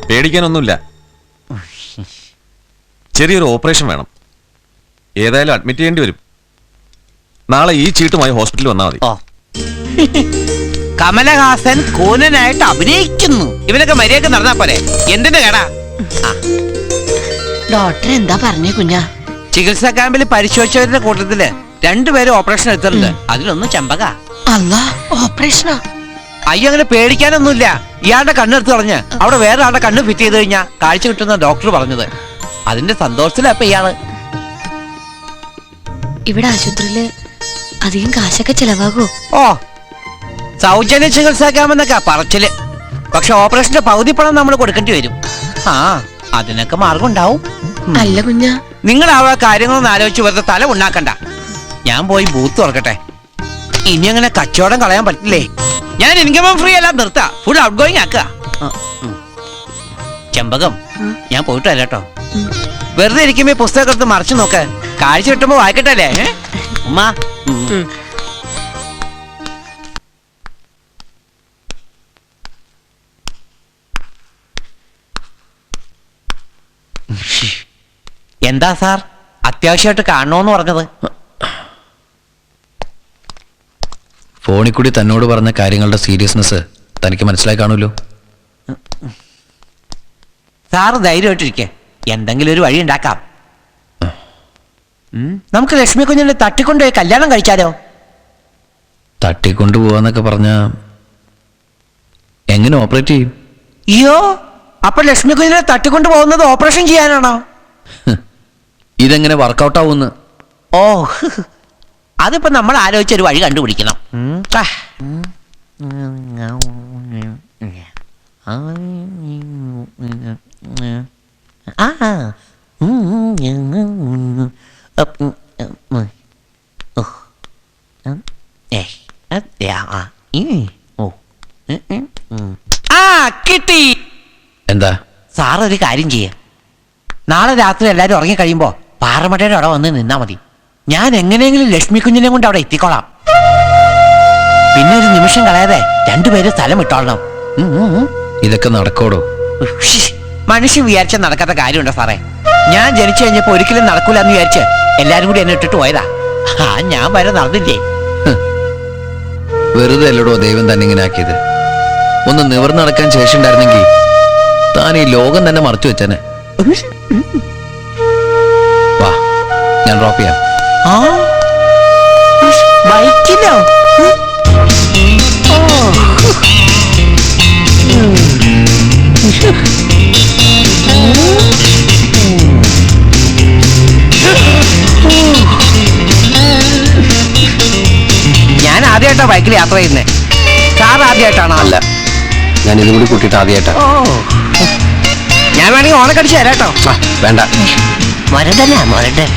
പേടിക്കാനൊന്നുമില്ല. ചെറിയൊരു ഓപ്പറേഷൻ വേണം. ഏതായാലും അഡ്മിറ്റ് ചെയ്യേണ്ടി വരും. നാളെ ഈ ചീട്ടുമായി ഹോസ്പിറ്റലിൽ വന്നാൽ മതി. കമലഹാസൻ കൂനനായിട്ട് അഭിനയിക്കുന്നു. ഇവനൊക്കെ മര്യാദക്ക് നടന്നാ പോരെ. എന്തിന്റെ കേടാ? ഡോക്ടർ എന്താ പറഞ്ഞേ കുഞ്ഞാ? ചികിത്സാ ക്യാമ്പിൽ പരിശോധിച്ചവരുടെ കൂട്ടത്തില് 2 പേര് ഓപ്പറേഷൻ എടുത്തിട്ടുണ്ട്. അതിലൊന്നും ചെമ്പക. അല്ലാ, ഓപ്പറേഷനാ? അയ്യോ, അങ്ങനെ പേടിക്കാനൊന്നുമില്ല. ഇയാളുടെ കണ്ണെടുത്ത് കളഞ്ഞ് അവിടെ വേറെ ആളുടെ കണ്ണ് ഫിറ്റ് ചെയ്ത് കഴിഞ്ഞാൽ കാഴ്ച കിട്ടുന്ന ഡോക്ടർ പറഞ്ഞത്. അതിന്റെ സന്തോഷത്തിലാ ഇപ്പൊ ഇയാള്. ഇവിടെ ആശുപത്രിയില് അധികം കാശൊക്കെ ചെലവാകോ? ഓ, സൗജന്യ ചികിത്സാ ക്യാമ്പെന്നൊക്കെ പറച്ചില്. പക്ഷെ ഓപ്പറേഷന്റെ പകുതി പണം നമ്മൾ കൊടുക്കേണ്ടി വരും. അതിനൊക്കെ മാർഗം ഉണ്ടാവും. അല്ല കുഞ്ഞാ, നിങ്ങൾ ആ കാര്യങ്ങളൊന്നും ആലോചിച്ച് വെറുതെ തല ഉണ്ടാക്കണ്ട. ഞാൻ പോയി ബൂത്ത് തുറക്കട്ടെ. ഇനി അങ്ങനെ കച്ചവടം കളയാൻ പറ്റില്ലേ? ഞാൻ ഇൻകം ഫ്രീ അല്ല, നിർത്താ. ഫുൾ ഔട്ട് ഗോയിങ് ആക്കുക. ചെമ്പകം, ഞാൻ പോയിട്ട് വരാം കേട്ടോ. വെറുതെ ഇരിക്കുമ്പോ പുസ്തകം എടുത്ത് മറിച്ചു നോക്ക്. കാഴ്ച കിട്ടുമ്പോ വായിക്കട്ടെ അല്ലേ ഉമ്മ? എന്താ സാർ, അത്യാവശ്യമായിട്ട് കാണണോന്ന് പറഞ്ഞത്? ഫോണിൽ കൂടി തന്നോട് പറഞ്ഞ കാര്യങ്ങളുടെ സീരിയസ്നെസ് തനിക്ക് മനസ്സിലായി കാണുമല്ലോ. സാറ് ധൈര്യമായിട്ടിരിക്കെ, എന്തെങ്കിലും ഒരു വഴി ഉണ്ടാക്കാം. നമുക്ക് ലക്ഷ്മി കുഞ്ഞിനെ തട്ടിക്കൊണ്ടുപോയി കല്യാണം കഴിച്ചാലോ? തട്ടിക്കൊണ്ടുപോവാന്നൊക്കെ പറഞ്ഞ എങ്ങനെ ഓപ്പറേറ്റ് ചെയ്യും? അയ്യോ, അപ്പൊ ലക്ഷ്മി കുഞ്ഞിനെ തട്ടിക്കൊണ്ടു പോകുന്നത് ഓപ്പറേഷൻ ചെയ്യാനാണോ? ഇതെങ്ങനെ വർക്കൗട്ട് ആവുമെന്ന്? ഓ, അതിപ്പോ നമ്മൾ ആലോചിച്ചൊരു വഴി കണ്ടുപിടിക്കണം. കിട്ടി. എന്താ? സാർ ഒരു കാര്യം ചെയ്യ. നാളെ രാത്രി എല്ലാരും ഉറങ്ങി കഴിയുമ്പോ പാറമടയുടെ അവിടെ വന്ന് നിന്നാ മതി. ഞാൻ എങ്ങനെയെങ്കിലും ലക്ഷ്മി കുഞ്ഞിനെ കൊണ്ട് അവിടെ എത്തിക്കോളാം. പിന്നെ ഒരു നിമിഷം കളയാതെ 2 പേര് സ്ഥലം ഇട്ടോളണം. ഇതൊക്കെ നടക്കോടോ? മനുഷ്യൻ വിചാരിച്ച നടക്കാത്ത കാര്യമുണ്ടോ സാറേ? ഞാൻ ജനിച്ചു കഴിഞ്ഞപ്പോ ഒരിക്കലും നടക്കൂല എന്ന് വിചാരിച്ച് എല്ലാരും കൂടി എന്നെ ഇട്ടിട്ട് പോയതാ. ഞാൻ വരെ നടന്നില്ലേ? വെറുതെ അല്ലടോ ദൈവം തന്നെ ഇങ്ങനെ ആക്കിയത്. ഒന്ന് നിവർന്ന് നടക്കാൻ ശേഷി ഉണ്ടായിരുന്നെങ്കിൽ താൻ ഈ ലോകം തന്നെ മറച്ചു വെച്ചനെ. വാ, ഞാൻ ഡ്രോപ്പ് ചെയ്യാം. ബൈക്കിലോ? ഞാൻ ആദ്യമായിട്ടാ ബൈക്കിൽ യാത്ര ചെയ്യുന്നേ. സാർ ആദ്യമായിട്ടാണോ? അല്ല, ഞാൻ ഇതും കൂടി കൂട്ടിയിട്ട് ആദ്യമായിട്ടാ. ഞാൻ വേണമെങ്കിൽ ഓണക്കടിച്ച് തരാട്ടോ. വേണ്ട, മരടനാ മരടൻ.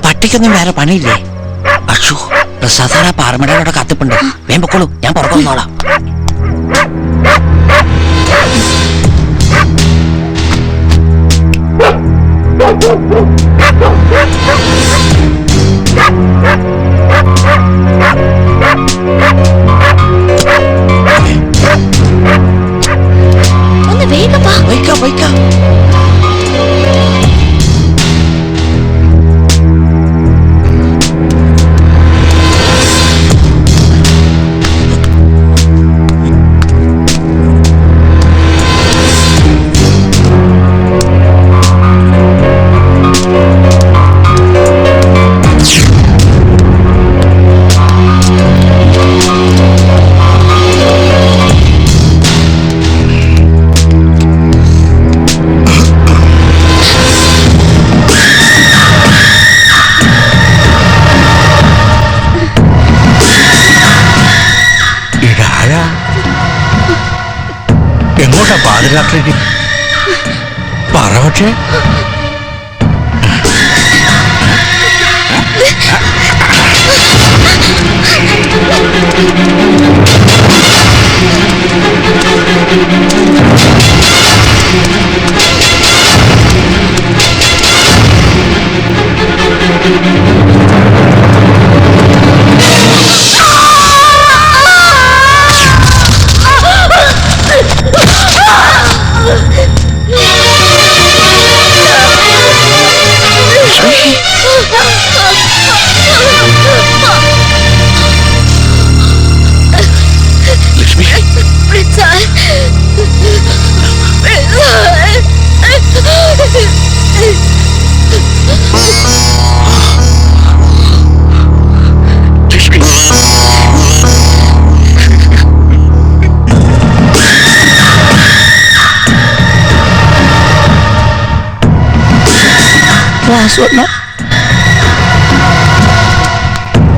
പട്ടിക്കൊന്നും വേറെ പണിയില്ലേ? അക്ഷു, പ്രസാദാന പാറമടയോടെ കാത്തിപ്പുണ്ട്. വേം പൊക്കോളൂ, ഞാൻ പുറത്തു വന്നോളാം. ഒന്ന് വേഗം വാ. വയ്ക്കാം. എങ്ങോട്ടാ പാതിരാത്രിക്ക്? പറ പക്ഷേ.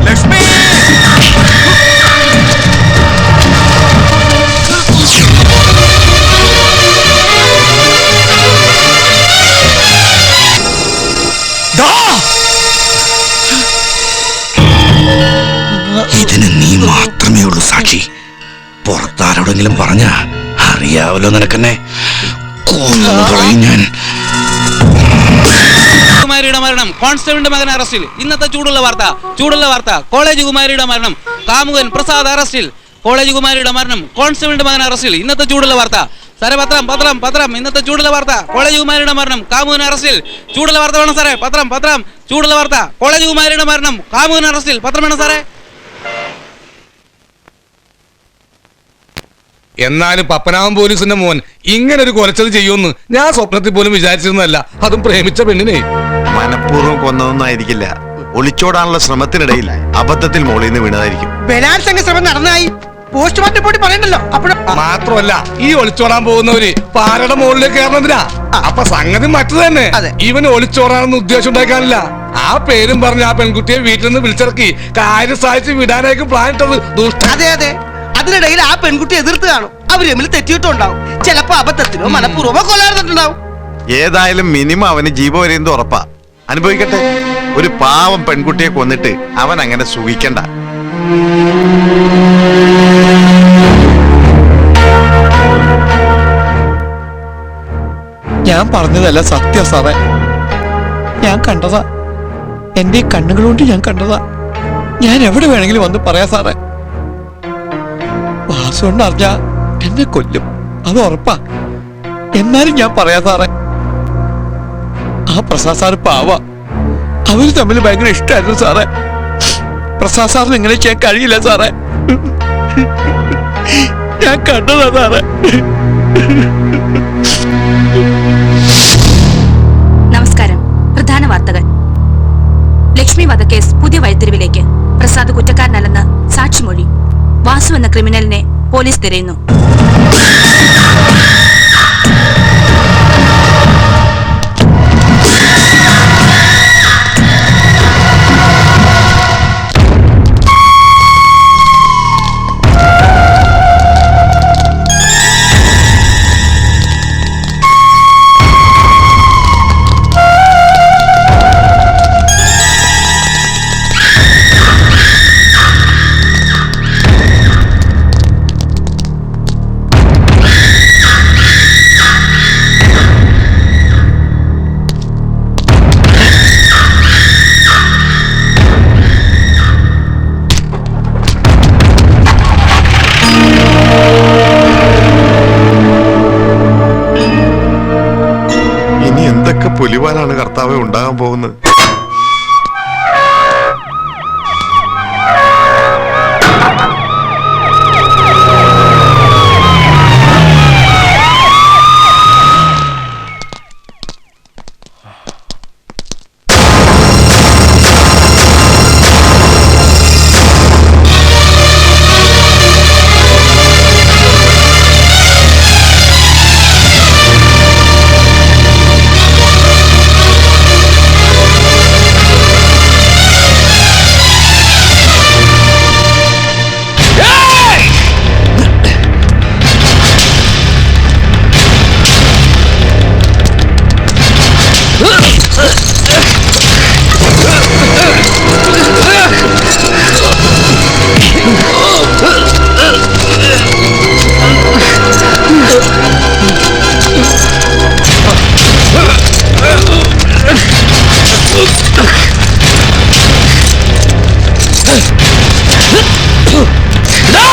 ലക്ഷ്മി ഇതിന് നീ മാത്രമേ ഉള്ളൂ സാക്ഷി. പുറത്താരോടെങ്കിലും പറഞ്ഞ അറിയാവല്ലോ നിനക്കെന്നെ. കൊന്നുകളയും ഞാൻ. കുമാരിയുടെ മരണം, കോൺസ്റ്റബിളിന്റെ മകൻ അറസ്റ്റിൽ. ഇന്നത്തെ ചൂടുള്ള വാർത്ത. കോളേജ് കുമാരിയുടെ മരണം, കാമുകൻ പ്രസാദ് അറസ്റ്റിൽ. കോളേജ് കുമാരിയുടെ മരണം, കോൺസ്റ്റബിളിന്റെ മകൻ അറസ്റ്റിൽ. ഇന്നത്തെ ചൂടുള്ള വാർത്ത. സാറേ പത്രം. ഇന്നത്തെ ചൂടുള്ള വാർത്ത. കോളേജ് കുമാരിയുടെ മരണം, കാമുകൻ അറസ്റ്റിൽ. ചൂടുള്ള വാർത്ത വേണം സാറേ. പത്രം. ചൂടുള്ള വാർത്ത. കോളേജ് കുമാരിയുടെ മരണം, കാമുകൻ അറസ്റ്റിൽ. പത്രം വേണം സാറേ. എന്നാലും പപ്പനാവൻ പോലീസിന്റെ മോൻ ഇങ്ങനെ ഒരു കൊലച്ചത് ചെയ്യുമെന്ന് ഞാൻ സ്വപ്നത്തിൽ പോലും വിചാരിച്ചിരുന്നല്ല. അതും പ്രേമിച്ച പെണ്ണിനെ. മനഃപൂർവ്വം കൊന്നതൊന്നും ആയിരിക്കില്ല. ഒളിച്ചോടാനുള്ള ശ്രമത്തിനിടയിൽ അബദ്ധത്തിൽ മോളിൽ നിന്ന് വീണതായിരിക്കും. ബലാത്സംഗ ശ്രമം നടന്നായി പോസ്റ്റ്മോർട്ടം റിപ്പോർട്ട് പറയണ്ടല്ലോ. മാത്രമല്ല ഈ ഒളിച്ചോടാൻ പോകുന്നവര് പാറയുടെ മുകളിലേക്ക് കയറണതിനാ. അപ്പൊ സംഗതി മറ്റു തന്നെ. ഇവന് ഒളിച്ചോടാണെന്ന് ഉദ്ദേശം ഉണ്ടാക്കാനില്ല. ആ പേരും പറഞ്ഞ് ആ പെൺകുട്ടിയെ വീട്ടിൽ നിന്ന് വിളിച്ചിറക്കി കാര്യം സാധിച്ച് വിടാനായിരിക്കും പ്ലാൻ ഇട്ടത്. അതെ. അതിനിടയിൽ ആ പെൺകുട്ടി എതിർത്ത് കാണും. അവര് തമ്മിൽ തെറ്റിയിട്ടുണ്ടാവും. ചിലപ്പോ അബദ്ധത്തിനോ മനഃപൂർവ്വമോ കൊല്ലാറുണ്ടാവും. ഏതായാലും മിനിമം അവന് ജീവപര്യന്തം ഉറപ്പാ. അനുഭവിക്കട്ടെ. ഒരു പാവം പെൺകുട്ടിയെ കൊന്നിട്ട് അവൻ അങ്ങനെ സുഖിക്കണ്ട. ഞാൻ പറഞ്ഞതല്ല സത്യം സാറേ. ഞാൻ കണ്ടതാ. എന്റെ കണ്ണുകളുകൊണ്ട് ഞാൻ കണ്ടതാ. ഞാൻ എവിടെ വേണമെങ്കിലും വന്ന് പറയാ സാറേ. വാസുകൊണ്ട് അറിഞ്ഞ എന്നെ കൊല്ലും, അത് ഉറപ്പാ. എന്നാലും ഞാൻ പറയാ സാറേ. ആ പ്രസാദ് സാറ് പാവ. അവര് തമ്മിൽ ഭയങ്കര ഇഷ്ടമായിരുന്നു സാറേ. പ്രസാദ് സാറിന് ഇങ്ങനെ ചെയ്യാൻ കഴിയില്ല സാറേ. ഞാൻ കണ്ടതാ സാറേ. നമസ്കാരം. പ്രധാന വാർത്തകൾ. ലക്ഷ്മി വധക്കേസ് പുതിയ വഴിത്തിരിവിലേക്ക്. പ്രസാദ് കുറ്റക്കാരനല്ലെന്ന് സാക്ഷിമൊഴി. വാസു എന്ന ക്രിമിനലിനെ പോലീസ് തിരയുന്നു. എടാ!